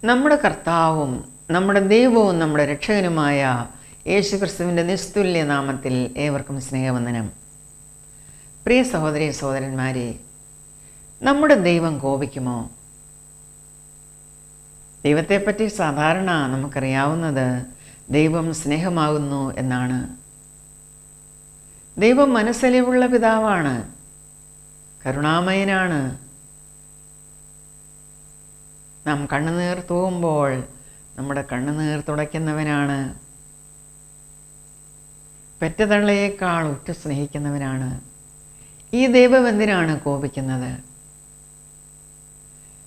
നമ്മുടെ കർത്താവും നമ്മുടെ ദൈവവും നമ്മുടെ രക്ഷകനുമായ യേശുക്രിസ്തുവിൻ്റെ നിസ്തുല്യ നാമത്തിൽ ഏവർക്കും സ്നേഹവന്ദനം. പ്രിയ സഹോദരി സഹോദരന്മാരെ, നമ്മുടെ ദൈവം കോപിക്കുമോ? ദൈവത്തെപ്പറ്റി സാധാരണ നമുക്കറിയാവുന്നത് ദൈവം സ്നേഹമാകുന്നു എന്നാണ്. ദൈവം മനസ്സലിവുള്ള പിതാവാണ്, കരുണാമയനാണ്. നാം കണ്ണുനീർ തൂകുമ്പോൾ നമ്മുടെ കണ്ണുനീർ തുടയ്ക്കുന്നവനാണ്. പെറ്റതള്ളയേക്കാൾ ഉറ്റ സ്നേഹിക്കുന്നവനാണ്. ഈ ദൈവം എന്തിനാണ് കോപിക്കുന്നത്?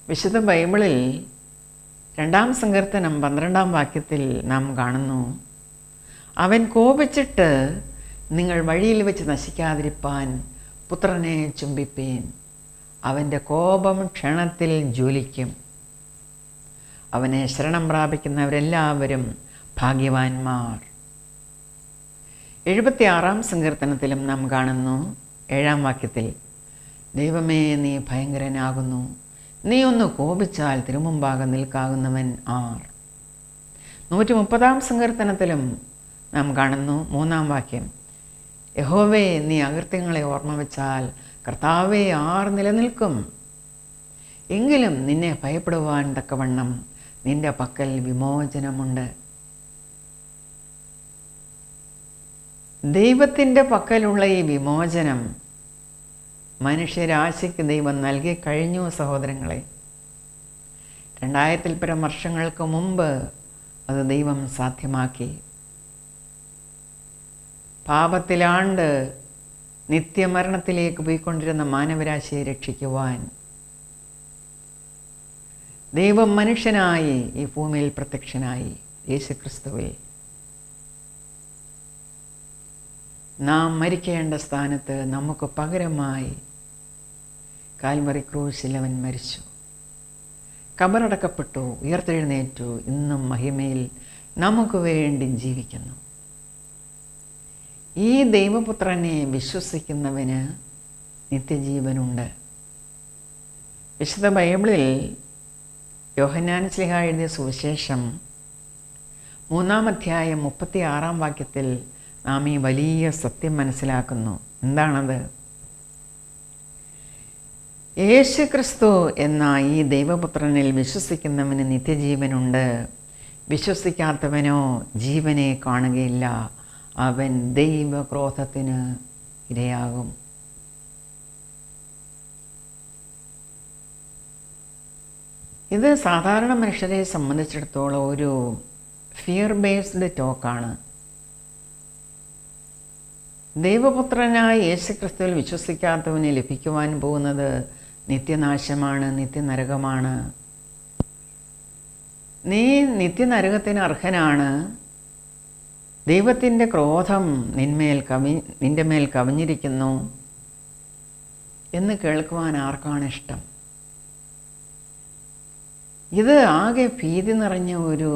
വിശുദ്ധ ബൈബിളിൽ 2-ാം സങ്കീർത്തനം 12-ാം വാക്യത്തിൽ നാം കാണുന്നു, അവൻ കോപിച്ചിട്ട് നിങ്ങൾ വഴിയിൽ വെച്ച് നശിക്കാതിരിപ്പാൻ പുത്രനെ ചുംബിപ്പീൻ. അവൻ്റെ കോപം ക്ഷണത്തിൽ ജ്വലിക്കും. അവനെ ശരണം പ്രാപിക്കുന്നവരെല്ലാവരും ഭാഗ്യവാന്മാർ. 76-ാം സങ്കീർത്തനത്തിലും നാം കാണുന്നു 7-ാം വാക്യത്തിൽ, ദൈവമേ നീ ഭയങ്കരനാകുന്നു, നീ ഒന്ന് കോപിച്ചാൽ തിരുമുമ്പാകെ നിൽക്കാകുന്നവൻ ആർ. 130-ാം സങ്കീർത്തനത്തിലും നാം കാണുന്നു 3-ാം വാക്യം, യഹോവേ നീ അകൃത്യങ്ങളെ ഓർമ്മ വെച്ചാൽ കർത്താവേ ആർ നിലനിൽക്കും. എങ്കിലും നിന്നെ ഭയപ്പെടുവാൻ തക്കവണ്ണം നിന്റെ പക്കൽ വിമോചനമുണ്ട്. ദൈവത്തിൻ്റെ പക്കലുള്ള ഈ വിമോചനം മനുഷ്യരാശിക്ക് ദൈവം നൽകി കഴിഞ്ഞു. സഹോദരങ്ങളെ, 2000-ൽ പരം വർഷങ്ങൾക്ക് മുമ്പ് അത് ദൈവം സാധ്യമാക്കി. പാപത്തിലാണ്ട് നിത്യമരണത്തിലേക്ക് പോയിക്കൊണ്ടിരുന്ന മാനവരാശിയെ രക്ഷിക്കുവാൻ ദൈവം മനുഷ്യനായി ഈ ഭൂമിയിൽ പ്രത്യക്ഷനായി. യേശുക്രിസ്തുവിൽ നാം മരിക്കേണ്ട സ്ഥാനത്ത് നമുക്ക് പകരമായി കാൽവറി ക്രൂശിൽ അവൻ മരിച്ചു, കബറടക്കപ്പെട്ടു, ഉയർത്തെഴുന്നേറ്റു, ഇന്നും മഹിമയിൽ നമുക്ക് വേണ്ടി ജീവിക്കുന്നു. ഈ ദൈവപുത്രനെ വിശ്വസിക്കുന്നവന് നിത്യജീവനുണ്ട്. വിശുദ്ധ ബൈബിളിൽ യോഹന്നാൻ ശ്ലീഹ എഴുതിയ സുവിശേഷം 3-ാം അധ്യായം 36-ാം വാക്യത്തിൽ നാം ഈ വലിയ സത്യം മനസ്സിലാക്കുന്നു. എന്താണത്? യേശുക്രിസ്തു എന്ന ഈ ദൈവപുത്രനിൽ വിശ്വസിക്കുന്നവന് നിത്യജീവനുണ്ട്. വിശ്വസിക്കാത്തവനോ ജീവനെ കാണുകയില്ല, അവൻ ദൈവക്രോധത്തിന് ഇരയാകും. ഇത് സാധാരണ മനുഷ്യരെ സംബന്ധിച്ചിടത്തോളം ഒരു ഫിയർ ബേസ്ഡ് ടോക്കാണ്. ദൈവപുത്രനായ യേശുക്രിസ്തുവിൽ വിശ്വസിക്കാത്തവന് ലഭിക്കുവാൻ പോകുന്നത് നിത്യനാശമാണ്, നിത്യനരകമാണ്. നീ നിത്യനരകത്തിന് അർഹനാണ്. ദൈവത്തിൻ്റെ ക്രോധം നിൻ്റെ മേൽ കവിഞ്ഞിരിക്കുന്നു എന്ന് കേൾക്കുവാൻ ആർക്കാണ് ഇഷ്ടം? ഇത് ആകെ ഭീതി നിറഞ്ഞ ഒരു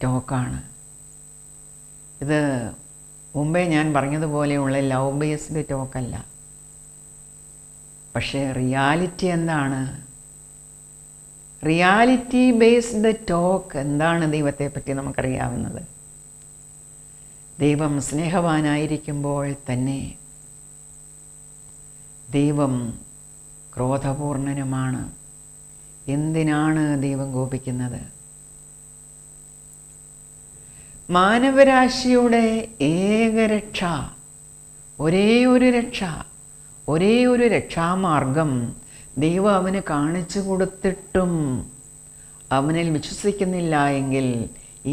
ടോക്കാണ്. ഇത് മുമ്പേ ഞാൻ പറഞ്ഞതുപോലെയുള്ള ലവ് ബേസ്ഡ് ടോക്കല്ല. പക്ഷേ റിയാലിറ്റി എന്താണ്? റിയാലിറ്റി ബേസ്ഡ് ടോക്ക് എന്താണ്? ദൈവത്തെപ്പറ്റി നമുക്കറിയാവുന്നത്, ദൈവം സ്നേഹവാനായിരിക്കുമ്പോൾ തന്നെ ദൈവം ക്രോധപൂർണനുമാണ്. എന്തിനാണ് ദൈവം കോപിക്കുന്നത്? മാനവരാശിയുടെ ഏകരക്ഷ, ഒരേ ഒരു രക്ഷാമാർഗം ദൈവം അവന് കാണിച്ചു കൊടുത്തിട്ടും അവനിൽ വിശ്വസിക്കുന്നില്ല എങ്കിൽ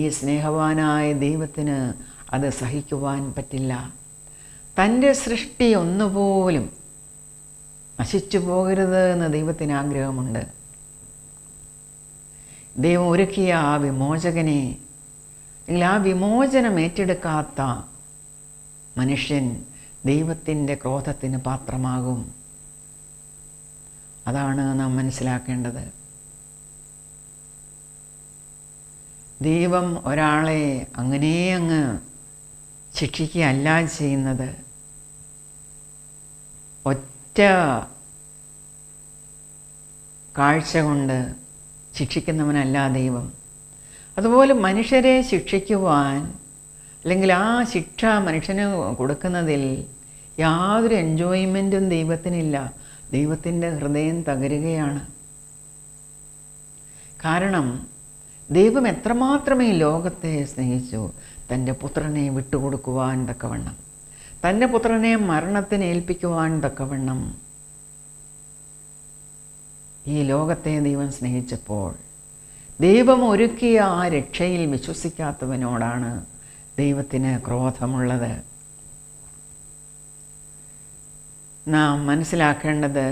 ഈ സ്നേഹവാനായ ദൈവത്തിന് അത് സഹിക്കുവാൻ പറ്റില്ല. തൻ്റെ സൃഷ്ടി ഒന്നുപോലും നശിച്ചു പോകരുത് എന്ന് ദൈവത്തിന് ആഗ്രഹമുണ്ട്. ദൈവം ഒരുക്കിയ ആ വിമോചകനെ, അല്ലെങ്കിൽ ആ വിമോചനം ഏറ്റെടുക്കാത്ത മനുഷ്യൻ ദൈവത്തിൻ്റെ ക്രോധത്തിന് പാത്രമാകും. അതാണ് നാം മനസ്സിലാക്കേണ്ടത്. ദൈവം ഒരാളെ അങ്ങ് ശിക്ഷിക്കുകയല്ല ചെയ്യുന്നത്. ഒറ്റ കാഴ്ച കൊണ്ട് ശിക്ഷിക്കുന്നവനല്ല ദൈവം. അതുപോലെ മനുഷ്യരെ ശിക്ഷിക്കുവാൻ അല്ലെങ്കിൽ ആ ശിക്ഷ മനുഷ്യന് കൊടുക്കുന്നതിൽ യാതൊരു എൻജോയ്മെൻറ്റും ദൈവത്തിനില്ല. ദൈവത്തിൻ്റെ ഹൃദയം തകരുകയാണ്. കാരണം ദൈവം എത്രമാത്രം ഈ ലോകത്തെ സ്നേഹിച്ചു, തൻ്റെ പുത്രനെ വിട്ടുകൊടുക്കുവാൻ തക്കവണ്ണം, തൻ്റെ പുത്രനെ മരണത്തിന് ഏൽപ്പിക്കുവാൻ തക്കവണ്ണം ഈ ലോകത്തെ ദൈവം സ്നേഹിച്ചപ്പോൾ ദൈവം ഒരുക്കിയ ആ രക്ഷയിൽ വിശ്വസിക്കാത്തവനോടാണ് ദൈവത്തിന് ക്രോധമുള്ളത്. നാം മനസ്സിലാക്കേണ്ടത്,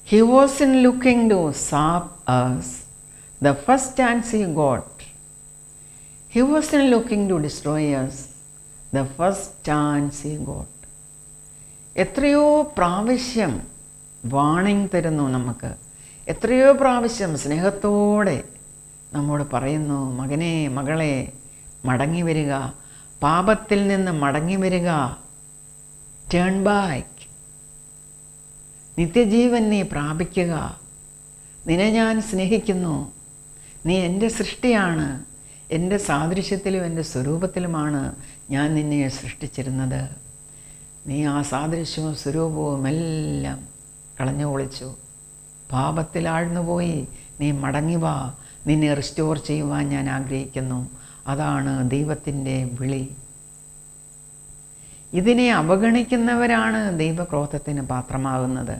He wasn't looking to save us the first chance He got. He wasn't looking to destroy us the first chance He got. എത്രയോ പ്രാവശ്യം വാണിംഗ് തരുന്നു നമുക്ക്, എത്രയോ പ്രാവശ്യം സ്നേഹത്തോടെ നമ്മോട് പറയുന്നു, മകനെ മകളെ മടങ്ങി വരിക, പാപത്തിൽ നിന്ന് മടങ്ങി വരിക, ടേൺ ബാക്ക്, നിത്യജീവൻ നീ പ്രാപിക്കുക, നിന്നെ ഞാൻ സ്നേഹിക്കുന്നു, നീ എൻ്റെ സൃഷ്ടിയാണ്, എൻ്റെ സാദൃശ്യത്തിലും എൻ്റെ സ്വരൂപത്തിലുമാണ് ഞാൻ നിന്നെ സൃഷ്ടിച്ചിരുന്നത്. നീ ആ സാദൃശ്യവും സ്വരൂപവും എല്ലാം കളഞ്ഞു പൊളിച്ചു, പാപത്തിൽ ആഴ്ന്നുപോയി, നീ മടങ്ങി വാ, നിന്നെ റിസ്റ്റോർ ചെയ്യുവാൻ ഞാൻ ആഗ്രഹിക്കുന്നു. അതാണ് ദൈവത്തിൻ്റെ വിളി. ഇതിനെ അവഗണിക്കുന്നവരാണ് ദൈവക്രോധത്തിന് പാത്രമാകുന്നത്.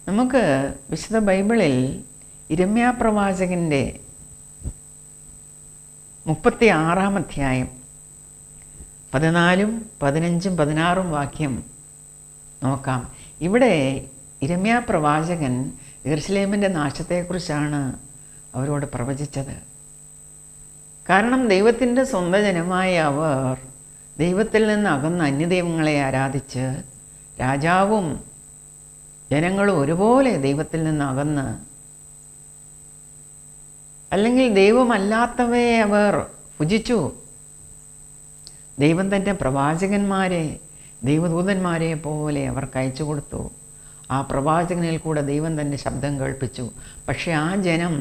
നമുക്ക് വിശുദ്ധ ബൈബിളിൽ യിരെമ്യാ പ്രവാചകൻ്റെ 36-ാം അധ്യായം 14, 15, 16 വാക്യം നോക്കാം. ഇവിടെ യിരെമ്യാ പ്രവാചകൻ യെരുശലേമിൻ്റെ നാശത്തെക്കുറിച്ചാണ് അവരോട് പ്രവചിച്ചത്. കാരണം ദൈവത്തിൻ്റെ സ്വന്തം ജനമായ അവർ ദൈവത്തിൽ നിന്ന് അകന്ന അന്യദൈവങ്ങളെ ആരാധിച്ച്, രാജാവും ജനങ്ങളും ഒരുപോലെ ദൈവത്തിൽ നിന്ന് അകന്ന്, അല്ലെങ്കിൽ ദൈവമല്ലാത്തവയെ അവർ ഭുജിച്ചു. ദൈവം തൻ്റെ പ്രവാചകന്മാരെ ദൈവദൂതന്മാരെ പോലെ അവർക്ക് അയച്ചു കൊടുത്തു. ആ പ്രവാചകനിൽ കൂടെ ദൈവം തൻ്റെ ശബ്ദം കേൾപ്പിച്ചു. പക്ഷേ ആ ജനം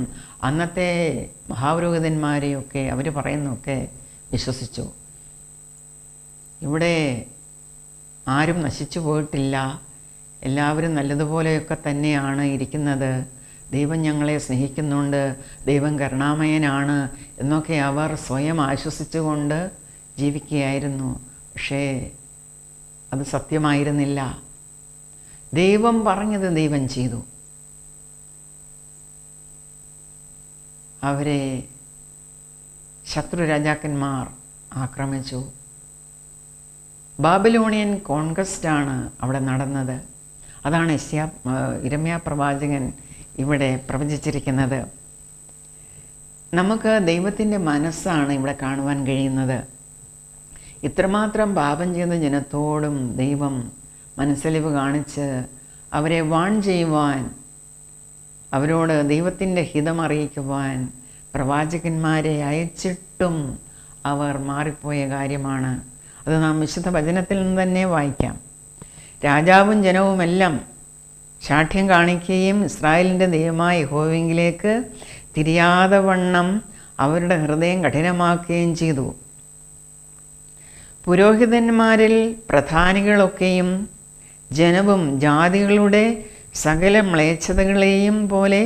അന്നത്തെ മഹാപുരോഹിതന്മാരെയൊക്കെ അവർ പറയുന്നതൊക്കെ വിശ്വസിച്ചു. ഇവിടെ ആരും നശിച്ചു പോയിട്ടില്ല, എല്ലാവരും നല്ലതുപോലെയൊക്കെ തന്നെയാണ് ഇരിക്കുന്നത്, ദൈവം ഞങ്ങളെ സ്നേഹിക്കുന്നുണ്ട്, ദൈവം കരുണാമയനാണ് എന്നൊക്കെ അവർ സ്വയം ആശ്വസിച്ചുകൊണ്ട് ജീവിക്കുകയായിരുന്നു. പക്ഷേ അത് സത്യമായിരുന്നില്ല. ദൈവം പറഞ്ഞത് ദൈവം ചെയ്തു. അവരെ ശത്രു രാജാക്കന്മാർ ആക്രമിച്ചു. ബാബിലോണിയൻ കോൺക്വസ്റ്റാണ് അവിടെ നടന്നത്. അതാണ് യിരെമ്യാ പ്രവാചകൻ ഇവിടെ പ്രവചിച്ചിരിക്കുന്നത്. നമുക്ക് ദൈവത്തിൻ്റെ മനസ്സാണ് ഇവിടെ കാണുവാൻ കഴിയുന്നത്. ഇത്രമാത്രം പാപം ചെയ്ത ജനത്തോടും ദൈവം മനസ്സലിവ് കാണിച്ച് അവരെ വാൺ ചെയ്യുവാൻ, അവരോട് ദൈവത്തിൻ്റെ ഹിതം അറിയിക്കുവാൻ പ്രവാചകന്മാരെ അയച്ചിട്ടും അവർ മാറിപ്പോയ കാര്യമാണ്. അത് നാം വിശുദ്ധ വചനത്തിൽ നിന്ന് തന്നെ വായിക്കാം. രാജാവും ജനവുമെല്ലാം ശാഠ്യം കാണിക്കുകയും ഇസ്രായേലിൻ്റെ ദൈവമായ യഹോവയിലേക്ക് തിരിയാതെ വണ്ണം അവരുടെ ഹൃദയം കഠിനമാക്കുകയും ചെയ്തു. പുരോഹിതന്മാരിൽ പ്രധാനികളൊക്കെയും ജനവും ജാതികളുടെ സകല മ്ലേച്ഛതകളെയും പോലെ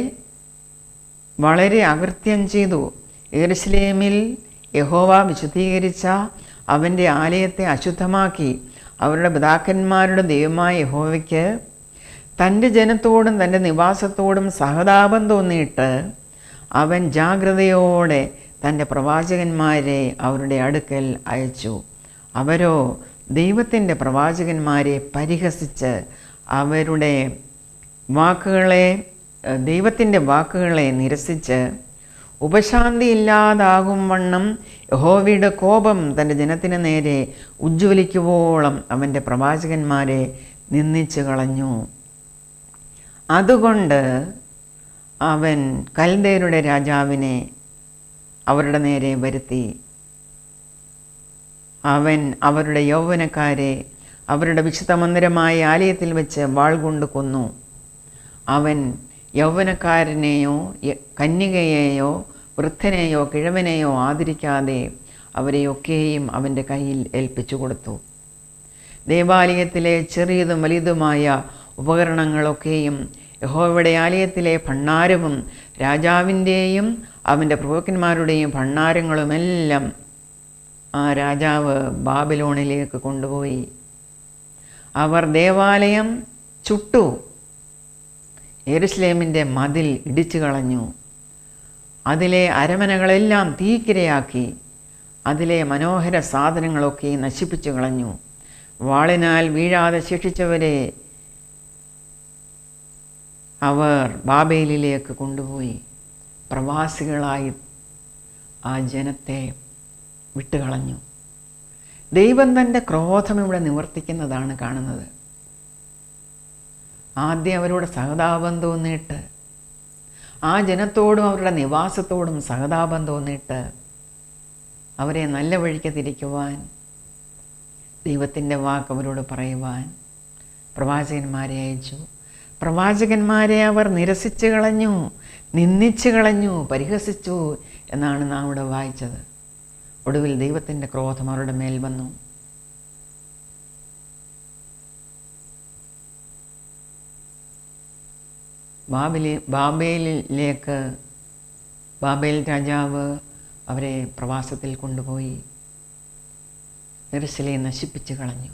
വളരെ അകൃത്യം ചെയ്തു. യെരുശലേമിൽ യഹോവ വിശുദ്ധീകരിച്ച അവൻ്റെ ആലയത്തെ അശുദ്ധമാക്കി. അവരുടെ പിതാക്കന്മാരുടെ ദൈവമായ യഹോവയ്ക്ക് തൻ്റെ ജനത്തോടും തൻ്റെ നിവാസത്തോടും സഹതാപം തോന്നിയിട്ട് അവൻ ജാഗ്രതയോടെ തൻ്റെ പ്രവാചകന്മാരെ അവരുടെ അടുക്കൽ അയച്ചു. അവരോ ദൈവത്തിൻ്റെ പ്രവാചകന്മാരെ പരിഹസിച്ച് അവരുടെ ദൈവത്തിൻ്റെ വാക്കുകളെ നിരസിച്ച് ഉപശാന്തി ഇല്ലാതാകും വണ്ണം യഹോവയുടെ കോപം തൻ്റെ ജനത്തിന് നേരെ ഉജ്ജ്വലിക്കുവോളം അവൻ്റെ പ്രവാചകന്മാരെ നിന്ദിച്ചു കളഞ്ഞു. അതുകൊണ്ട് അവൻ കൽദയരുടെ രാജാവിനെ അവരുടെ നേരെ വരുത്തി. അവൻ അവരുടെ യൗവനക്കാരെ അവരുടെ വിശുദ്ധ മന്ദിരമായ ആലയത്തിൽ വെച്ച് വാൾ കൊണ്ട് കൊന്നു. അവൻ യൗവനക്കാരനെയോ കന്യകയെയോ വൃദ്ധനെയോ കിഴവനെയോ ആദരിക്കാതെ അവരെയൊക്കെയും അവൻ്റെ കയ്യിൽ ഏൽപ്പിച്ചു കൊടുത്തു. ദേവാലയത്തിലെ ചെറിയതും വലുതുമായ ഉപകരണങ്ങളൊക്കെയും യഹോവയുടെ ആലയത്തിലെ ഭണ്ഡാരവും രാജാവിൻ്റെയും അവൻ്റെ പ്രഭുക്കന്മാരുടെയും ഭണ്ഡാരങ്ങളുമെല്ലാം ആ രാജാവ് ബാബിലോണിലേക്ക് കൊണ്ടുപോയി. അവർ ദേവാലയം ചുട്ടു, യെരുശലേമിൻ്റെ മതിൽ ഇടിച്ചു കളഞ്ഞു, അതിലെ അരമനകളെല്ലാം തീക്കിരയാക്കി, അതിലെ മനോഹര സാധനങ്ങളൊക്കെ നശിപ്പിച്ചു കളഞ്ഞു. വാളിനാൽ വീഴാതെ ശിക്ഷിച്ചവരെ അവർ ബാബേലിലേക്ക് കൊണ്ടുപോയി. പ്രവാസികളായി ആ ജനത്തെ വിട്ടുകളഞ്ഞു. ദൈവം തൻ്റെ ക്രോധം ഇവിടെ നിവർത്തിക്കുന്നതാണ് കാണുന്നത്. ആദ്യം അവരോട് സഹതാപം തോന്നിയിട്ട്, ആ ജനത്തോടും അവരുടെ നിവാസത്തോടും സഹതാപം തോന്നിയിട്ട് അവരെ നല്ല വഴിക്ക് തിരിക്കുവാൻ, ദൈവത്തിൻ്റെ വാക്ക് അവരോട് പറയുവാൻ പ്രവാചകന്മാരെ അയച്ചു. പ്രവാചകന്മാരെ അവർ നിരസിച്ചു കളഞ്ഞു, നിന്ദിച്ചു കളഞ്ഞു, പരിഹസിച്ചു എന്നാണ് നാം ഇവിടെ വായിച്ചത്. ഒടുവിൽ ദൈവത്തിൻ്റെ ക്രോധം അവരുടെ മേൽ വന്നു. ബാബേൽ രാജാവ് അവരെ പ്രവാസത്തിൽ കൊണ്ടുപോയി യെരുശലേം നശിപ്പിച്ചു കളഞ്ഞു.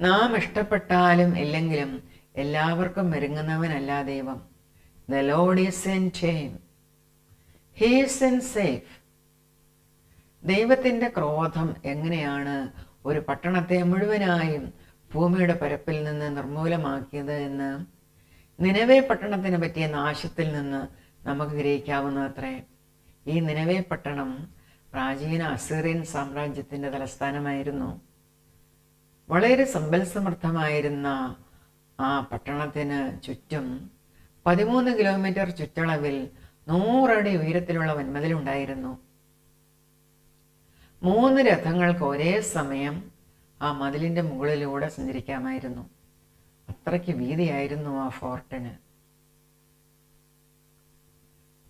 നാം ഇഷ്ടപ്പെട്ടാലും ഇല്ലെങ്കിലും എല്ലാവർക്കും മെരുങ്ങുന്നവനല്ല ദൈവം. The Lord is in shame. He is in safe. ദൈവത്തിൻ്റെ ക്രോധം എങ്ങനെയാണ് ഒരു പട്ടണത്തെ മുഴുവനായും ഭൂമിയുടെ പരപ്പിൽ നിന്ന് നിർമൂലമാക്കിയത് എന്ന് നിനവേ പട്ടണത്തിന് പറ്റിയ നാശത്തിൽ നിന്ന് നമുക്ക് ഗ്രഹിക്കാവുന്നത്രേ. ഈ നിനവേ പട്ടണം പ്രാചീന അസീറിയൻ സാമ്രാജ്യത്തിൻ്റെ തലസ്ഥാനമായിരുന്നു. വളരെ സമ്പൽ സമൃദ്ധമായിരുന്ന ആ പട്ടണത്തിന് ചുറ്റും 13 കിലോമീറ്റർ ചുറ്റളവിൽ 100 അടി ഉയരത്തിലുള്ള വൻമതിലുണ്ടായിരുന്നു. 3 രഥങ്ങൾക്ക് ഒരേ സമയം ആ മതിലിൻ്റെ മുകളിലൂടെ സഞ്ചരിക്കാമായിരുന്നു. അത്രയ്ക്ക് വീതിയായിരുന്നു ആ ഫോർട്ടിന്.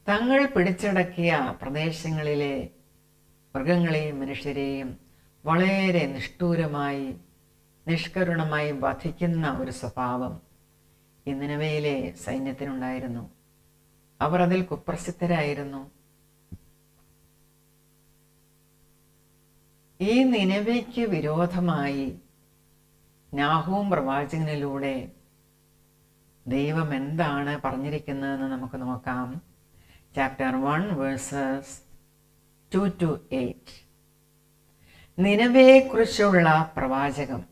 തങ്ങൾ പിടിച്ചടക്കിയ പ്രദേശങ്ങളിലെ മൃഗങ്ങളെയും മനുഷ്യരെയും വളരെ നിഷ്ഠൂരമായി നിഷ്കരുണമായി വധിക്കുന്ന ഒരു സ്വഭാവം ഈ നിനവയിലെ സൈന്യത്തിനുണ്ടായിരുന്നു. അവർ അതിൽ കുപ്രസിദ്ധരായിരുന്നു. ഈ നിനവയ്ക്ക് വിരോധമായി നാഹൂം പ്രവാചകനിലൂടെ ദൈവം എന്താണ് പറഞ്ഞിരിക്കുന്നതെന്ന് നമുക്ക് നോക്കാം. Chapter 1 versus 2-8. നിനവയെക്കുറിച്ചുള്ള പ്രവാചകം.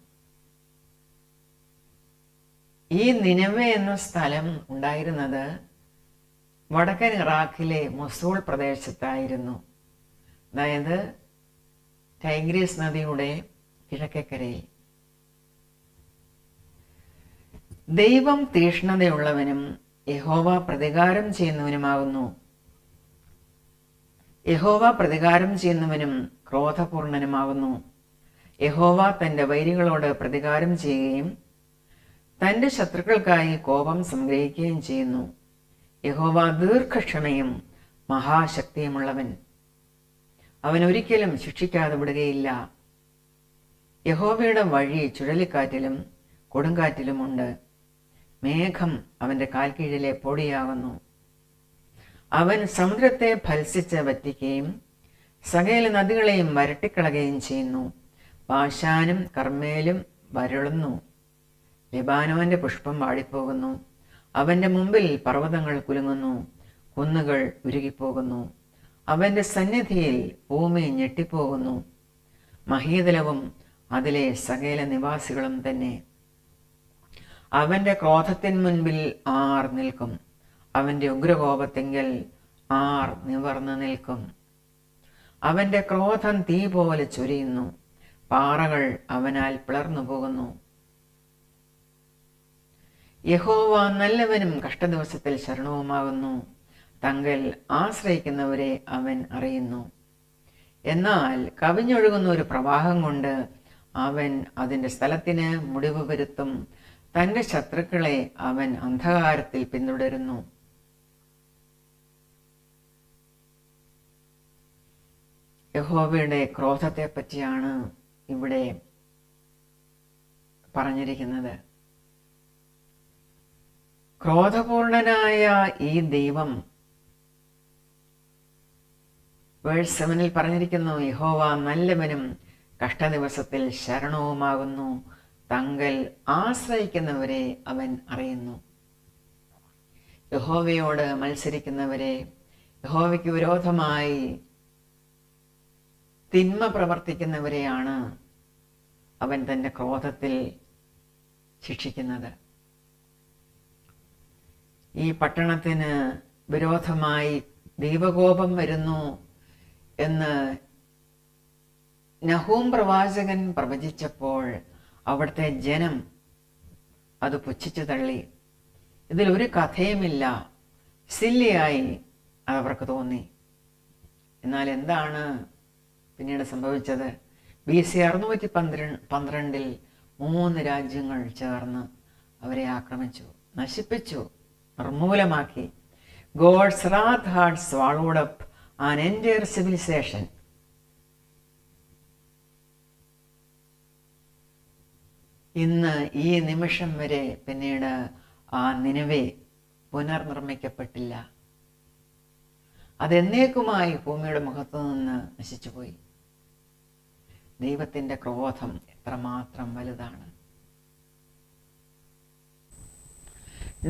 ഈ നിനവെ എന്ന സ്ഥലം ഉണ്ടായിരുന്നത് വടക്കൻ ഇറാഖിലെ മൊസൂൾ പ്രദേശത്തായിരുന്നു. അതായത് ടൈഗ്രീസ് നദിയുടെ കിഴക്കേക്കരയിൽ. ദൈവം തീക്ഷ്ണതയുള്ളവനും യഹോവ പ്രതികാരം ചെയ്യുന്നവനുമാകുന്നു. യഹോവ പ്രതികാരം ചെയ്യുന്നവനും ക്രോധപൂർണനുമാകുന്നു. യഹോവ തൻ്റെ വൈരികളോട് പ്രതികാരം ചെയ്യുകയും തൻ്റെ ശത്രുക്കൾക്കായി കോപം സംഗ്രഹിക്കുകയും ചെയ്യുന്നു. യഹോവ ദീർഘക്ഷമയും മഹാശക്തിയുമുള്ളവൻ. അവൻ ഒരിക്കലും ശിക്ഷിക്കാതെ വിടുകയില്ല. യഹോവയുടെ വഴി ചുഴലിക്കാറ്റിലും കൊടുങ്കാറ്റിലുമുണ്ട്. മേഘം അവൻ്റെ കാൽക്കീഴിലെ പൊടിയാകുന്നു. അവൻ സമുദ്രത്തെ ഭത്സിച്ച് വറ്റിക്കുകയും സകല നദികളെയും വരട്ടിക്കളയുകയും ചെയ്യുന്നു. ബാശാനും കർമ്മേലും വരളുന്നു. ലെബാനോന്റെ പുഷ്പം വാടിപ്പോകുന്നു. അവൻ്റെ മുമ്പിൽ പർവ്വതങ്ങൾ കുലുങ്ങുന്നു, കുന്നുകൾ ഉരുകിപ്പോകുന്നു. അവൻ്റെ സന്നിധിയിൽ ഭൂമി ഞെട്ടിപ്പോകുന്നു. മഹീതലവും അതിലെ സകല നിവാസികളും തന്നെ. അവൻ്റെ ക്രോധത്തിൻ മുൻപിൽ ആർ നിൽക്കും? അവൻ്റെ ഉഗ്രകോപത്തെങ്കിൽ ആർ നിവർന്നു നിൽക്കും? അവൻ്റെ ക്രോധം തീ പോലെ ചൊരിയുന്നു. പാറകൾ അവനാൽ പിളർന്നു പോകുന്നു. യഹോവ നല്ലവനും കഷ്ടദിവസത്തിൽ ശരണവുമാകുന്നു. തങ്ങൾ ആശ്രയിക്കുന്നവരെ അവൻ അറിയുന്നു. എന്നാൽ കവിഞ്ഞൊഴുകുന്ന ഒരു പ്രവാഹം കൊണ്ട് അവൻ അതിൻ്റെ സ്ഥലത്തിന് മുടിവ് വരുത്തും. തൻ്റെ ശത്രുക്കളെ അവൻ അന്ധകാരത്തിൽ പിന്തുടരുന്നു. യഹോവയുടെ ക്രോധത്തെ പറ്റിയാണ് ഇവിടെ പറഞ്ഞിരിക്കുന്നത്. ക്രോധപൂർണനായ ഈ ദൈവം, വേഴ്സ് 7 പറഞ്ഞിരിക്കുന്നു, യഹോവ നല്ലവനും കഷ്ടദിവസത്തിൽ ശരണവുമാകുന്നു, തങ്കൽ ആശ്രയിക്കുന്നവരെ അവൻ അറിയുന്നു. യഹോവയോട് മത്സരിക്കുന്നവരെ, യഹോവയ്ക്ക് വിരോധമായി തിന്മ പ്രവർത്തിക്കുന്നവരെയാണ് അവൻ തൻ്റെ ക്രോധത്തിൽ ശിക്ഷിക്കുന്നത്. ഈ പട്ടണത്തിന് വിരോധമായി ദൈവകോപം വരുന്നു എന്ന് നഹൂം പ്രവാചകൻ പ്രവചിച്ചപ്പോൾ അവിടുത്തെ ജനം അത് പുച്ഛിച്ചു തള്ളി. ഇതിലൊരു കഥയുമില്ല, സില്ലിയായി അതവർക്ക് തോന്നി. എന്നാൽ എന്താണ് പിന്നീട് സംഭവിച്ചത്? BC 612 3 രാജ്യങ്ങൾ ചേർന്ന് അവരെ ആക്രമിച്ചു, നശിപ്പിച്ചു, നിർമൂലമാക്കി. God's wrath had swallowed up an entire civilization. ഇന്ന് ഈ നിമിഷം വരെ പിന്നീട് ആ നിനവെ പുനർനിർമ്മിക്കപ്പെട്ടില്ല. അതെന്നേക്കുമായി ഭൂമിയുടെ മുഖത്തു നിന്ന് നശിച്ചുപോയി. ദൈവത്തിൻ്റെ ക്രോധം എത്രമാത്രം വലുതാണ്.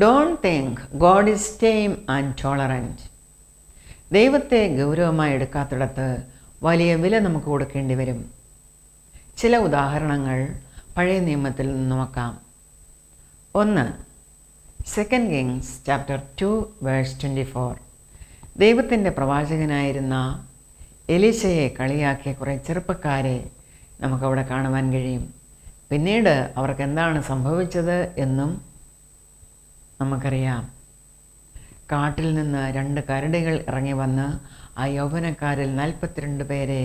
Don't think God is tame and tolerant. ദൈവത്തെ ഗൗരവമായി എടുക്കാത്തിടത്ത് വലിയ വില നമുക്ക് കൊടുക്കേണ്ടി വരും. ചില ഉദാഹരണങ്ങൾ പഴയ നിയമത്തിൽ നിന്ന് നോക്കാം. 1 2 Kings chapter 2 verse 24. ദൈവത്തിൻ്റെ പ്രവാചകനായിരുന്ന എലീശയെ കളിയാക്കിയ കുറേ ചെറുപ്പക്കാരെ നമുക്കവിടെ കാണുവാൻ കഴിയും. പിന്നീട് അവർക്ക് എന്താണ് സംഭവിച്ചത് എന്നും നമുക്കറിയാം. കാട്ടിൽ നിന്ന് 2 കരടികൾ ഇറങ്ങി വന്ന് ആ യൗവനക്കാരിൽ 42 പേരെ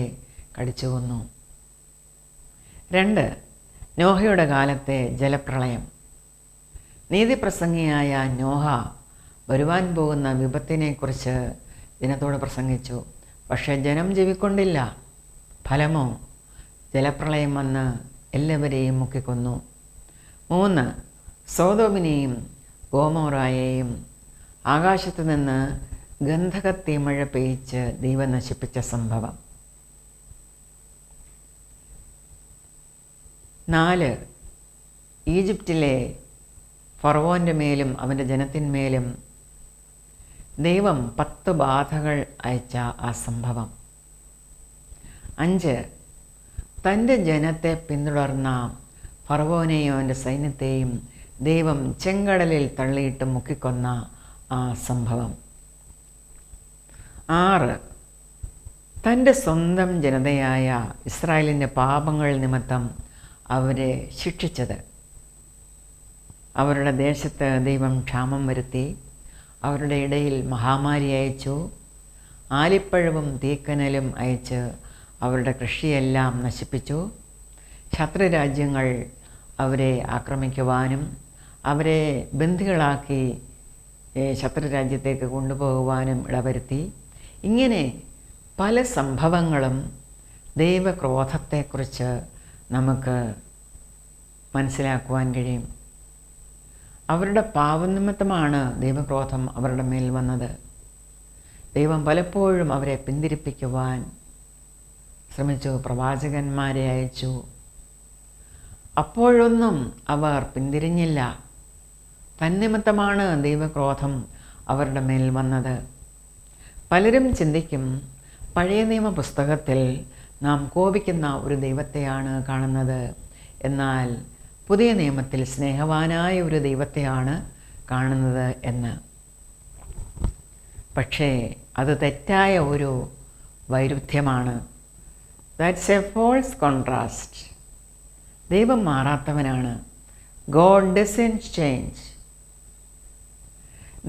കടിച്ചു കൊന്നു. 2 നോഹയുടെ കാലത്തെ ജലപ്രളയം. നീതിപ്രസംഗിയായ നോഹ വരുവാൻ പോകുന്ന വിപത്തിനെക്കുറിച്ച് ജനത്തോട് പ്രസംഗിച്ചു. പക്ഷേ ജനം ചെവിക്കൊണ്ടില്ല. ഫലമോ? ജലപ്രളയം വന്ന് എല്ലാവരെയും മുക്കിക്കൊന്നു. 3 സോദോമിനെയും ഗോമോറായെയും ആകാശത്തു നിന്ന് ഗന്ധകത്തീമഴ പെയ്ച്ച് ദൈവം നശിപ്പിച്ച സംഭവം. 4 ഈജിപ്തിലെ ഫറവോൻ്റെ മേലും അവൻ്റെ ജനത്തിന്മേലും ദൈവം 10 ബാധകൾ അയച്ച ആ സംഭവം. 5 തൻ്റെ ജനത്തെ പിന്തുടർന്ന ഫറവോനെയും അവൻ്റെ സൈന്യത്തെയും ദൈവം ചെങ്കടലിൽ തള്ളിയിട്ട് മുക്കിക്കൊന്ന ആ സംഭവം. 6 തൻ്റെ സ്വന്തം ജനതയായ ഇസ്രായേലിൻ്റെ പാപങ്ങൾ നിമിത്തം അവരെ ശിക്ഷിച്ചത്. അവരുടെ ദേശത്ത് ദൈവം ക്ഷാമം വരുത്തി, അവരുടെ ഇടയിൽ മഹാമാരി അയച്ചു, ആലിപ്പഴവും തീക്കനലും അയച്ച് അവരുടെ കൃഷിയെല്ലാം നശിപ്പിച്ചു. ശത്രുരാജ്യങ്ങൾ അവരെ ആക്രമിക്കുവാനും അവരെ ബന്ദികളാക്കി ശത്രുരാജ്യത്തേക്ക് കൊണ്ടുപോകുവാനും ഇടവരുത്തി. ഇങ്ങനെ പല സംഭവങ്ങളും ദൈവക്രോധത്തെക്കുറിച്ച് നമുക്ക് മനസ്സിലാക്കുവാൻ കഴിയും. അവരുടെ പാപനിമിത്തമാണ് ദൈവക്രോധം അവരുടെ മേൽ വന്നത്. ദൈവം പലപ്പോഴും അവരെ പിന്തിരിപ്പിക്കുവാൻ ശ്രമിച്ചു, പ്രവാചകന്മാരെ അയച്ചു. അപ്പോഴൊന്നും അവർ പിന്തിരിഞ്ഞില്ല. തന്നിമിത്തമാണ് ദൈവക്രോധം അവരുടെ മേൽ വന്നത്. പലരും ചിന്തിക്കും, പഴയ നിയമ പുസ്തകത്തിൽ നാം കോപിക്കുന്ന ഒരു ദൈവത്തെയാണ് കാണുന്നത്, എന്നാൽ പുതിയ നിയമത്തിൽ സ്നേഹവാനായ ഒരു ദൈവത്തെയാണ് കാണുന്നത് എന്ന്. പക്ഷേ അത് തെറ്റായ ഒരു വൈരുദ്ധ്യമാണ്. That's a false contrast. ദൈവം മാറാത്തവനാണ്. God doesn't change.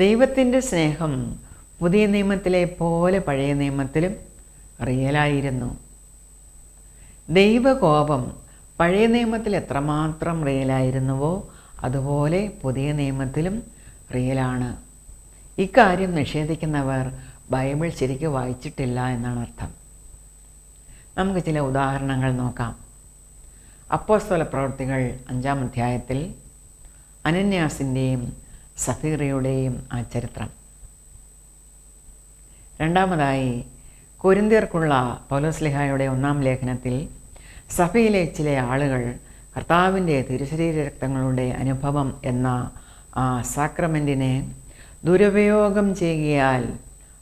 ദൈവത്തിൻ്റെ സ്നേഹം പുതിയ നിയമത്തിലെ പോലെ പഴയ നിയമത്തിലും റിയലായിരുന്നു. ദൈവകോപം പഴയ നിയമത്തിൽ എത്രമാത്രം റിയലായിരുന്നുവോ അതുപോലെ പുതിയ നിയമത്തിലും റിയലാണ്. ഇക്കാര്യം നിഷേധിക്കുന്നവർ ബൈബിൾ ശരിക്കും വായിച്ചിട്ടില്ല എന്നാണ് അർത്ഥം. നമുക്ക് ചില ഉദാഹരണങ്ങൾ നോക്കാം. അപ്പോസ്തല പ്രവൃത്തികൾ 5-ാം അധ്യായത്തിൽ അനന്യാസിൻ്റെയും സഫീറയുടെയും ആ ചരിത്രം. രണ്ടാമതായി കൊരിന്ത്യർക്കുള്ള പൗലോസ്ലീഹായുടെ 1-ാം ലേഖനത്തിൽ സഭയിലെ ചില ആളുകൾ കർത്താവിൻ്റെ തിരുശരീര രക്തങ്ങളുടെ അനുഭവം എന്ന ആ സാക്രമെൻറ്റിനെ ദുരുപയോഗം ചെയ്യുകയാൽ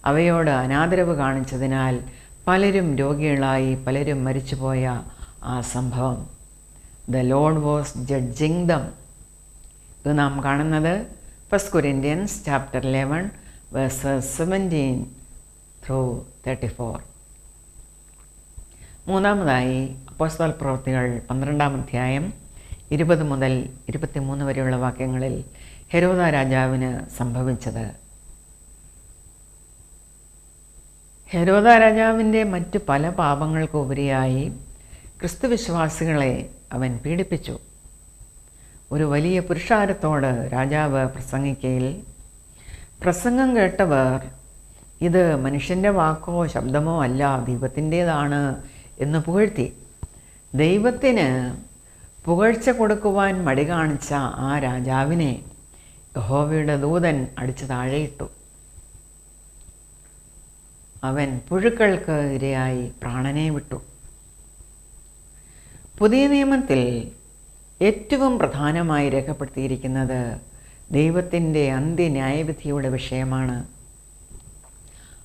അവയോട് അനാദരവ് കാണിച്ചതിനാൽ പലരും രോഗികളായി, പലരും മരിച്ചുപോയ ആ സംഭവം. The Lord was judging dum. ഇത് നാം കാണുന്നത് 1 Corinthians chapter 11 verses 17-34. മൂന്നാമതായി അപ്പോസ്തല പ്രവൃത്തികൾ 12-ാം അധ്യായം 20 മുതൽ 23 വരെയുള്ള വാക്യങ്ങളിൽ ഹെരോദ രാജാവിന് സംഭവിച്ചത്. ഹെരോദ രാജാവിൻ്റെ മറ്റു പല പാപങ്ങൾക്കുപരിയായി ക്രിസ്തുവിശ്വാസികളെ അവൻ പീഡിപ്പിച്ചു. ഒരു വലിയ പുരുഷാരത്തോട് രാജാവ് പ്രസംഗിക്കയിൽ പ്രസംഗം കേട്ടവർ ഇത് മനുഷ്യൻ്റെ വാക്കോ ശബ്ദമോ അല്ല, ദൈവത്തിൻ്റേതാണ് എന്ന് പുകഴ്ത്തി. ദൈവത്തിന് പുകഴ്ച കൊടുക്കുവാൻ മടി കാണിച്ച ആ രാജാവിനെ യഹോവയുടെ ദൂതൻ അടിച്ചു താഴെയിട്ടു. അവൻ പുഴുക്കൾക്ക് ഇരയായി പ്രാണനെ വിട്ടു. പുതിയ നിയമത്തിൽ ഏറ്റവും പ്രധാനമായി രേഖപ്പെടുത്തിയിരിക്കുന്നത് ദൈവത്തിൻ്റെ അന്ത്യന്യായവിധിയുടെ വിഷയമാണ്.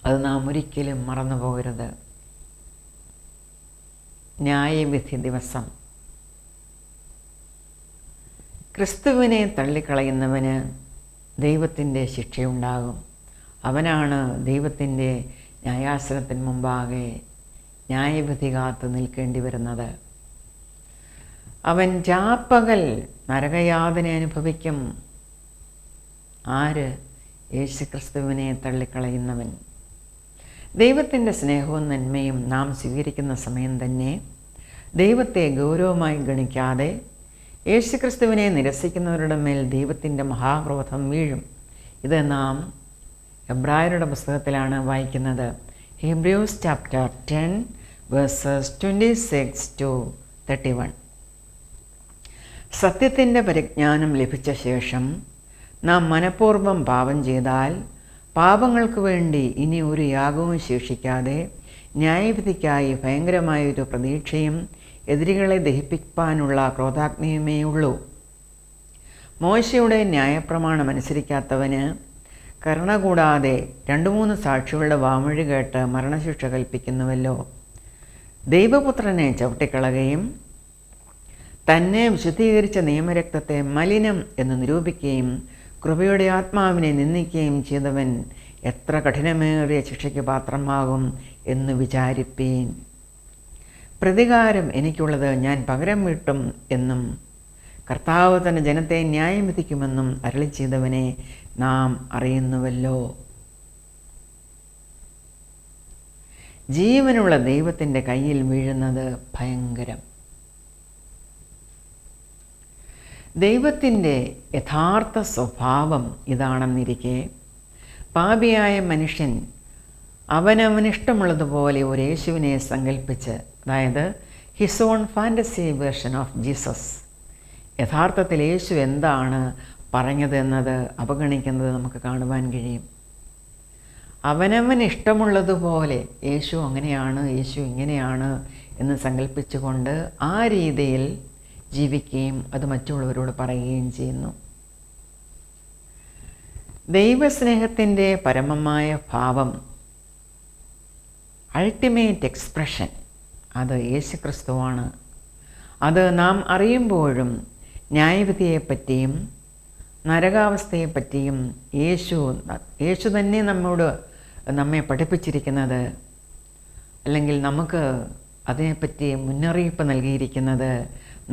അത് നാം ഒരിക്കലും മറന്നു പോകരുത്. ന്യായവിധി ദിവസം ക്രിസ്തുവിനെ തള്ളിക്കളയുന്നവന് ദൈവത്തിൻ്റെ ശിക്ഷയുണ്ടാകും. അവനാണ് ദൈവത്തിൻ്റെ ന്യായാസനത്തിന് മുമ്പാകെ ന്യായവിധി കാത്ത് നിൽക്കേണ്ടി വരുന്നത്. അവൻ രാപ്പകൽ നരകയാതന അനുഭവിക്കും. ആര്? യേശുക്രിസ്തുവിനെ തള്ളിക്കളയുന്നവൻ. ദൈവത്തിൻ്റെ സ്നേഹവും നന്മയും നാം സ്വീകരിക്കുന്ന സമയം തന്നെ ദൈവത്തെ ഗൗരവമായി ഗണിക്കാതെ യേശുക്രിസ്തുവിനെ നിരസിക്കുന്നവരുടെ മേൽ ദൈവത്തിൻ്റെ മഹാക്രോധം വീഴും. ഇത് നാം എബ്രായരുടെ പുസ്തകത്തിലാണ് വായിക്കുന്നത്. Hebrews chapter 10 verses 26-31. സത്യത്തിൻ്റെ പരിജ്ഞാനം ലഭിച്ച ശേഷം നാം മനഃപൂർവ്വം പാപം ചെയ്താൽ പാപങ്ങൾക്ക് വേണ്ടി ഇനി ഒരു യാഗവും ശേഷിക്കാതെ ന്യായവിധിക്കായി ഭയങ്കരമായൊരു പ്രതീക്ഷയും എതിരികളെ ദഹിപ്പിക്കാനുള്ള ക്രോധാഗ്നിയുമേ ഉള്ളൂ. മോശയുടെ ന്യായപ്രമാണം അനുസരിക്കാത്തവന് കരുണ കൂടാതെ 2-3 സാക്ഷികളുടെ വാമൊഴി കേട്ട് മരണശിക്ഷ കൽപ്പിക്കുന്നുവല്ലോ. ദൈവപുത്രനെ ചവിട്ടിക്കളയുകയും തന്നെ വിശുദ്ധീകരിച്ച നിയമരക്തത്തെ മലിനം എന്ന് നിരൂപിക്കുകയും കൃപയുടെ ആത്മാവിനെ നിന്ദിക്കുകയും ചെയ്തവൻ എത്ര കഠിനമേറിയ ശിക്ഷയ്ക്ക് പാത്രമാകും എന്ന് വിചാരിപ്പീൻ. പ്രതികാരം എനിക്കുള്ളത്, ഞാൻ പകരം വീട്ടും എന്നും കർത്താവ് തന്റെ ജനത്തെ ന്യായം വിധിക്കുമെന്നും അരുളി ചെയ്തവനെ നാം അറിയുന്നുവല്ലോ. ജീവനുള്ള ദൈവത്തിൻ്റെ കയ്യിൽ വീഴുന്നത് ഭയങ്കരം. ദൈവത്തിൻ്റെ യഥാർത്ഥ സ്വഭാവം ഇതാണെന്നിരിക്കെ പാപിയായ മനുഷ്യൻ അവനവനിഷ്ടമുള്ളതുപോലെ ഒരു യേശുവിനെ സങ്കല്പിച്ച്, അതായത് his own fantasy version of Jesus, യഥാർത്ഥത്തിൽ യേശു എന്താണ് പറഞ്ഞതെന്നത് അവഗണിക്കുന്നത് നമുക്ക് കാണുവാൻ കഴിയും. അവനവൻ ഇഷ്ടമുള്ളതുപോലെ യേശു അങ്ങനെയാണ്, യേശു ഇങ്ങനെയാണ് എന്ന് സങ്കല്പിച്ചുകൊണ്ട് ആ രീതിയിൽ ജീവിക്കുകയും അത് മറ്റുള്ളവരോട് പറയുകയും ചെയ്യുന്നു. ദൈവസ്നേഹത്തിൻ്റെ പരമമായ ഭാവം, അൾട്ടിമേറ്റ് എക്സ്പ്രഷൻ, അത് യേശുക്രിസ്തുവാണ്. അത് നാം അറിയുമ്പോഴും ന്യായവിധിയെപ്പറ്റിയും നരകാവസ്ഥയെപ്പറ്റിയും യേശു തന്നെ നമ്മെ പഠിപ്പിച്ചിരിക്കുന്നത്, അല്ലെങ്കിൽ നമുക്ക് അതിനെപ്പറ്റി മുന്നറിയിപ്പ് നൽകിയിരിക്കുന്നത്